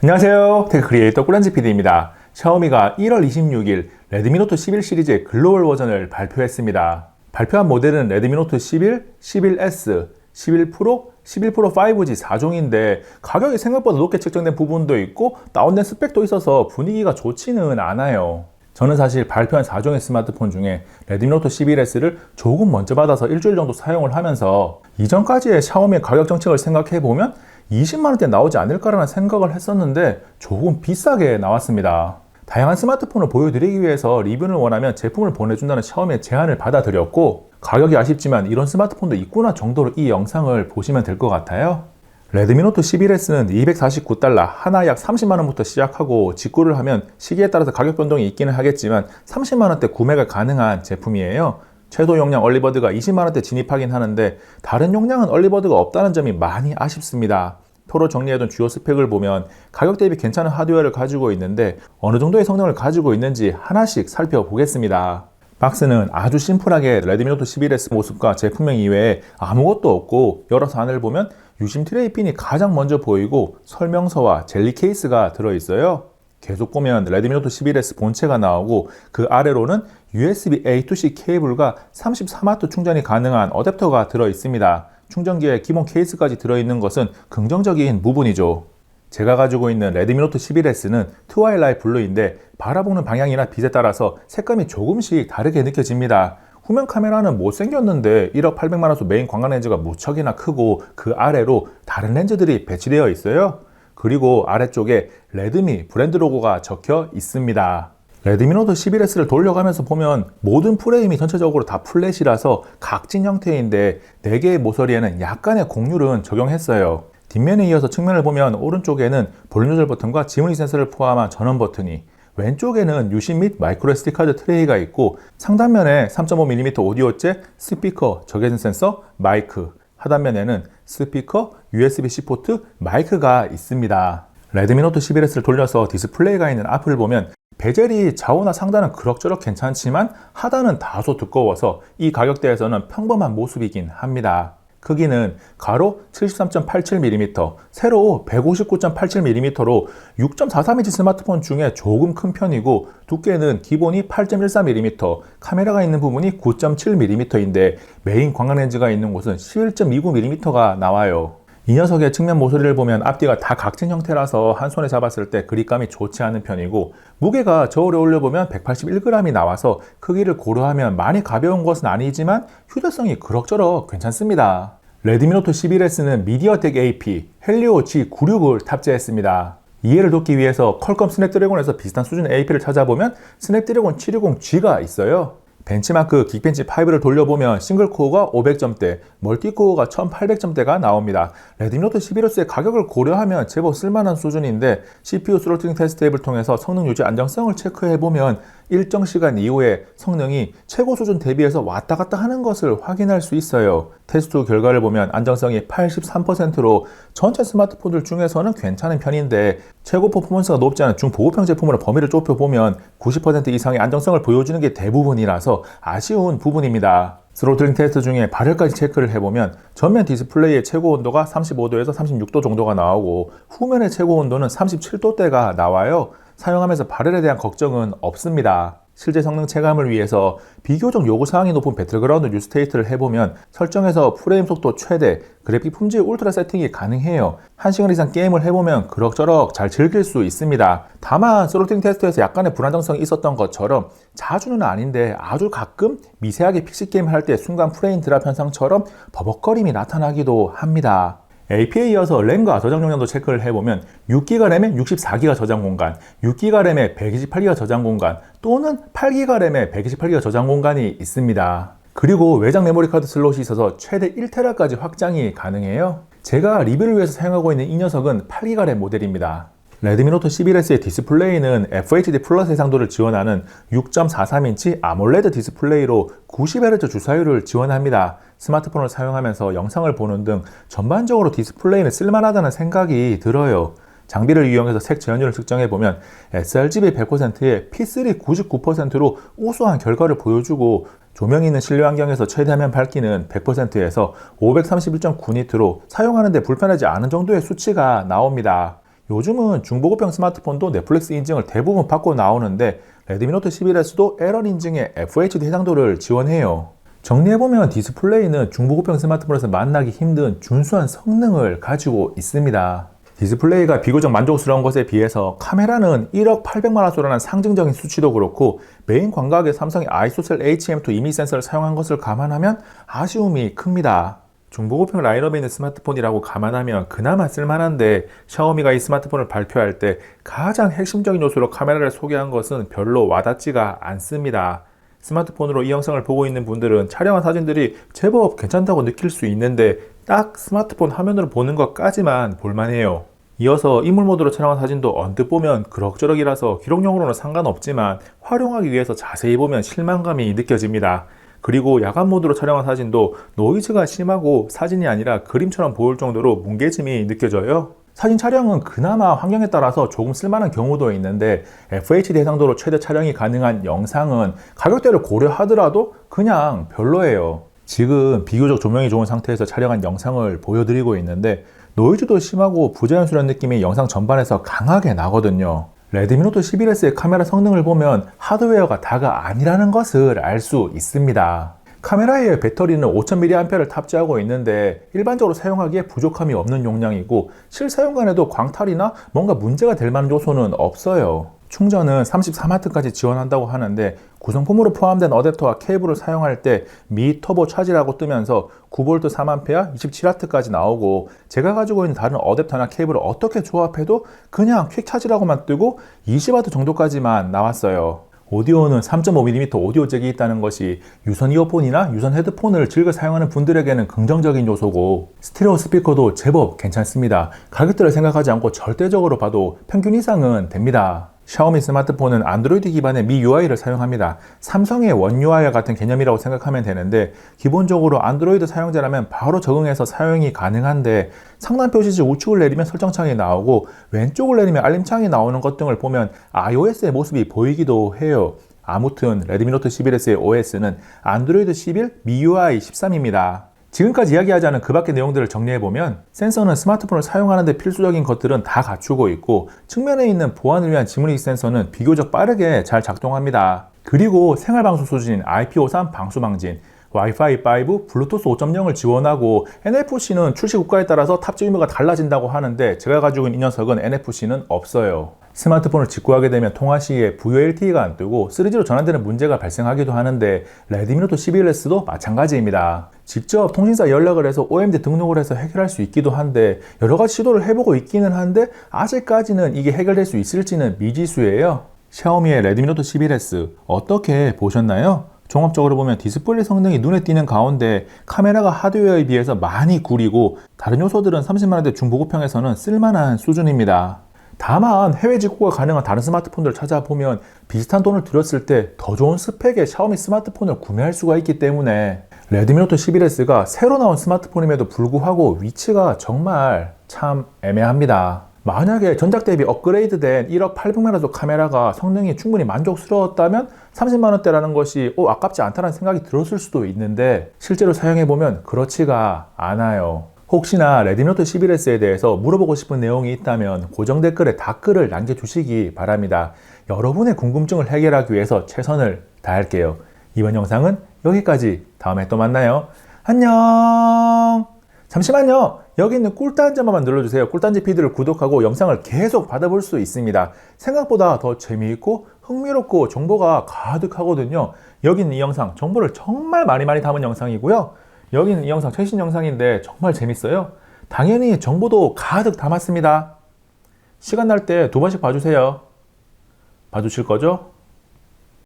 안녕하세요. 테크 크리에이터 꿀렌즈 PD입니다. 샤오미가 1월 26일 레드미 노트 11 시리즈의 글로벌 버전을 발표했습니다. 발표한 모델은 레드미 노트 11, 11S, 11 프로, 11 프로 5G 4종인데 가격이 생각보다 높게 책정된 부분도 있고 다운된 스펙도 있어서 분위기가 좋지는 않아요. 저는 사실 발표한 4종의 스마트폰 중에 레드미 노트 11S를 조금 먼저 받아서 일주일 정도 사용을 하면서 이전까지의 샤오미의 가격 정책을 생각해보면 20만원대 나오지 않을까라는 생각을 했었는데 조금 비싸게 나왔습니다. 다양한 스마트폰을 보여드리기 위해서 리뷰를 원하면 제품을 보내준다는 샤오미의 제안을 받아들였고 가격이 아쉽지만 이런 스마트폰도 있구나 정도로 이 영상을 보시면 될 것 같아요. 레드미 노트 11S는 249달러, 하나 약 30만원부터 시작하고 직구를 하면 시기에 따라서 가격 변동이 있기는 하겠지만 30만원대 구매가 가능한 제품이에요. 최소 용량 얼리버드가 20만원대 진입하긴 하는데 다른 용량은 얼리버드가 없다는 점이 많이 아쉽습니다. 표로 정리해둔 주요 스펙을 보면 가격 대비 괜찮은 하드웨어를 가지고 있는데 어느 정도의 성능을 가지고 있는지 하나씩 살펴보겠습니다. 박스는 아주 심플하게 레드미 노트 11S 모습과 제품명 이외에 아무것도 없고 열어서 안을 보면 유심 트레이 핀이 가장 먼저 보이고 설명서와 젤리 케이스가 들어있어요. 계속 보면 레드미 노트 11S 본체가 나오고 그 아래로는 USB A to C 케이블과 34W 충전이 가능한 어댑터가 들어있습니다. 충전기에 기본 케이스까지 들어있는 것은 긍정적인 부분이죠. 제가 가지고 있는 레드미 노트 11S는 트와일라이트 블루인데 바라보는 방향이나 빛에 따라서 색감이 조금씩 다르게 느껴집니다. 후면 카메라는 못생겼는데 1억 800만원수 메인 광각 렌즈가 무척이나 크고 그 아래로 다른 렌즈들이 배치되어 있어요. 그리고 아래쪽에 레드미 브랜드 로고가 적혀 있습니다. 레드미 노트 11S를 돌려가면서 보면 모든 프레임이 전체적으로 다 플랫이라서 각진 형태인데 4개의 모서리에는 약간의 곡률은 적용했어요. 뒷면에 이어서 측면을 보면 오른쪽에는 볼륨 조절 버튼과 지문이 센서를 포함한 전원 버튼이, 왼쪽에는 유심 및 마이크로 SD 카드 트레이가 있고 상단면에 3.5mm 오디오 잭, 스피커, 적외선 센서, 마이크, 하단면에는 스피커, USB-C 포트, 마이크가 있습니다. 레드미 노트 11S를 돌려서 디스플레이가 있는 앞을 보면 베젤이 좌우나 상단은 그럭저럭 괜찮지만 하단은 다소 두꺼워서 이 가격대에서는 평범한 모습이긴 합니다. 크기는 가로 73.87mm, 세로 159.87mm로 6.43인치 스마트폰 중에 조금 큰 편이고 두께는 기본이 8.13mm, 카메라가 있는 부분이 9.7mm인데 메인 광각 렌즈가 있는 곳은 11.29mm가 나와요. 이 녀석의 측면 모서리를 보면 앞뒤가 다 각진 형태라서 한 손에 잡았을 때 그립감이 좋지 않은 편이고 무게가 저울에 올려보면 181g이 나와서 크기를 고려하면 많이 가벼운 것은 아니지만 휴대성이 그럭저럭 괜찮습니다. 레드미 노트 11S는 미디어텍 AP 헬리오 G96을 탑재했습니다. 이해를 돕기 위해서 퀄컴 스냅드래곤에서 비슷한 수준의 AP를 찾아보면 스냅드래곤 720G가 있어요. 벤치마크 긱벤치 5를 돌려보면 싱글코어가 500점대, 멀티코어가 1800점대가 나옵니다. 레드미 노트 11S의 가격을 고려하면 제법 쓸만한 수준인데 CPU 스로틀링 테스트 앱을 통해서 성능 유지 안정성을 체크해보면 일정 시간 이후에 성능이 최고 수준 대비해서 왔다 갔다 하는 것을 확인할 수 있어요. 테스트 결과를 보면 안정성이 83%로 전체 스마트폰들 중에서는 괜찮은 편인데 최고 퍼포먼스가 높지 않은 중보급형 제품으로 범위를 좁혀보면 90% 이상의 안정성을 보여주는 게 대부분이라서 아쉬운 부분입니다. 스로틀링 테스트 중에 발열까지 체크를 해보면 전면 디스플레이의 최고 온도가 35도에서 36도 정도가 나오고 후면의 최고 온도는 37도대가 나와요. 사용하면서 발열에 대한 걱정은 없습니다. 실제 성능 체감을 위해서 비교적 요구사항이 높은 배틀그라운드 뉴스테이트를 해보면 설정에서 프레임 속도 최대, 그래픽 품질 울트라 세팅이 가능해요. 1시간 이상 게임을 해보면 그럭저럭 잘 즐길 수 있습니다. 다만 스로틀링 테스트에서 약간의 불안정성이 있었던 것처럼 자주는 아닌데 아주 가끔 미세하게 픽시 게임을 할 때 순간 프레임 드랍 현상처럼 버벅거림이 나타나기도 합니다. AP에 이어서 램과 저장 용량도 체크를 해보면 6GB 램에 64GB 저장 공간, 6GB 램에 128GB 저장 공간 또는 8GB 램에 128GB 저장 공간이 있습니다. 그리고 외장 메모리 카드 슬롯이 있어서 최대 1TB까지 확장이 가능해요. 제가 리뷰를 위해서 사용하고 있는 이 녀석은 8GB 램 모델입니다. 레드미 노트 11S의 디스플레이는 FHD 플러스 해상도를 지원하는 6.43인치 아몰레드 디스플레이로 90Hz 주사율을 지원합니다. 스마트폰을 사용하면서 영상을 보는 등 전반적으로 디스플레이는 쓸만하다는 생각이 들어요. 장비를 이용해서 색 재현율을 측정해보면 sRGB 100%에 P3 99%로 우수한 결과를 보여주고 조명이 있는 실내 환경에서 최대화면 밝기는 100%에서 531.9니트로 사용하는데 불편하지 않은 정도의 수치가 나옵니다. 요즘은 중보급형 스마트폰도 넷플릭스 인증을 대부분 받고 나오는데 레드미 노트 11S도 L1 인증의 FHD 해상도를 지원해요. 정리해보면 디스플레이는 중보급형 스마트폰에서 만나기 힘든 준수한 성능을 가지고 있습니다. 디스플레이가 비교적 만족스러운 것에 비해서 카메라는 1억 800만 화소라는 상징적인 수치도 그렇고 메인 광각에 삼성의 아이소셀 HM2 이미지 센서를 사용한 것을 감안하면 아쉬움이 큽니다. 중보급형 라인업에 있는 스마트폰이라고 감안하면 그나마 쓸만한데 샤오미가 이 스마트폰을 발표할 때 가장 핵심적인 요소로 카메라를 소개한 것은 별로 와닿지가 않습니다. 스마트폰으로 이 영상을 보고 있는 분들은 촬영한 사진들이 제법 괜찮다고 느낄 수 있는데 딱 스마트폰 화면으로 보는 것까지만 볼만해요. 이어서 인물 모드로 촬영한 사진도 언뜻 보면 그럭저럭이라서 기록용으로는 상관없지만 활용하기 위해서 자세히 보면 실망감이 느껴집니다. 그리고 야간 모드로 촬영한 사진도 노이즈가 심하고 사진이 아니라 그림처럼 보일 정도로 뭉개짐이 느껴져요. 사진 촬영은 그나마 환경에 따라서 조금 쓸만한 경우도 있는데 FHD 해상도로 최대 촬영이 가능한 영상은 가격대를 고려하더라도 그냥 별로예요. 지금 비교적 조명이 좋은 상태에서 촬영한 영상을 보여드리고 있는데 노이즈도 심하고 부자연스러운 느낌이 영상 전반에서 강하게 나거든요. 레드미 노트 11S의 카메라 성능을 보면 하드웨어가 다가 아니라는 것을 알 수 있습니다. 카메라의 배터리는 5000mAh를 탑재하고 있는데 일반적으로 사용하기에 부족함이 없는 용량이고 실사용간에도 광탈이나 뭔가 문제가 될 만한 요소는 없어요. 충전은 34W까지 지원한다고 하는데 구성품으로 포함된 어댑터와 케이블을 사용할 때 미 터보 차지라고 뜨면서 9V 3A 27W까지 나오고 제가 가지고 있는 다른 어댑터나 케이블을 어떻게 조합해도 그냥 퀵 차지라고만 뜨고 20W 정도까지만 나왔어요. 오디오는 3.5mm 오디오 잭이 있다는 것이 유선 이어폰이나 유선 헤드폰을 즐겨 사용하는 분들에게는 긍정적인 요소고 스테레오 스피커도 제법 괜찮습니다. 가격대를 생각하지 않고 절대적으로 봐도 평균 이상은 됩니다. 샤오미 스마트폰은 안드로이드 기반의 MIUI를 사용합니다. 삼성의 원 UI와 같은 개념이라고 생각하면 되는데 기본적으로 안드로이드 사용자라면 바로 적응해서 사용이 가능한데 상단 표시지 우측을 내리면 설정창이 나오고 왼쪽을 내리면 알림창이 나오는 것 등을 보면 iOS의 모습이 보이기도 해요. 아무튼 레드미 노트 11S의 OS는 안드로이드 11, MIUI 13입니다. 지금까지 이야기하지 않은 그 밖의 내용들을 정리해보면 센서는 스마트폰을 사용하는 데 필수적인 것들은 다 갖추고 있고 측면에 있는 보안을 위한 지문인식 센서는 비교적 빠르게 잘 작동합니다. 그리고 생활방수 수준인 IP53 방수방진, 와이파이 5, 블루투스 5.0을 지원하고 NFC는 출시 국가에 따라서 탑재 의무가 달라진다고 하는데 제가 가지고 있는 이 녀석은 NFC는 없어요. 스마트폰을 직구하게 되면 통화 시에 VoLTE가 안 뜨고 3G로 전환되는 문제가 발생하기도 하는데 레드미 노트 11S도 마찬가지입니다. 직접 통신사 연락을 해서 OMD 등록을 해서 해결할 수 있기도 한데 여러가지 시도를 해보고 있기는 한데 아직까지는 이게 해결될 수 있을지는 미지수예요. 샤오미의 레드미 노트 11S 어떻게 보셨나요? 종합적으로 보면 디스플레이 성능이 눈에 띄는 가운데 카메라가 하드웨어에 비해서 많이 구리고 다른 요소들은 30만원대 중보급형에서는 쓸만한 수준입니다. 다만 해외 직구가 가능한 다른 스마트폰들을 찾아보면 비슷한 돈을 들였을 때 더 좋은 스펙의 샤오미 스마트폰을 구매할 수가 있기 때문에 레드미 노트 11S가 새로 나온 스마트폰임에도 불구하고 위치가 정말 참 애매합니다. 만약에 전작 대비 업그레이드된 1억 800만 화소 카메라가 성능이 충분히 만족스러웠다면 30만원대라는 것이 아깝지 않다는 생각이 들었을 수도 있는데 실제로 사용해보면 그렇지가 않아요. 혹시나 레드미 노트 11S에 대해서 물어보고 싶은 내용이 있다면 고정 댓글에 답글을 남겨주시기 바랍니다. 여러분의 궁금증을 해결하기 위해서 최선을 다할게요. 이번 영상은 여기까지. 다음에 또 만나요. 안녕. 잠시만요. 여기 있는 꿀단지 한 번만 눌러주세요. 꿀단지 피드를 구독하고 영상을 계속 받아볼 수 있습니다. 생각보다 더 재미있고 흥미롭고 정보가 가득하거든요. 여기 있는 이 영상 정보를 정말 많이 담은 영상이고요. 여기 있는 이 영상 최신 영상인데 정말 재밌어요. 당연히 정보도 가득 담았습니다. 시간 날 때 2번씩 봐주세요. 봐주실 거죠?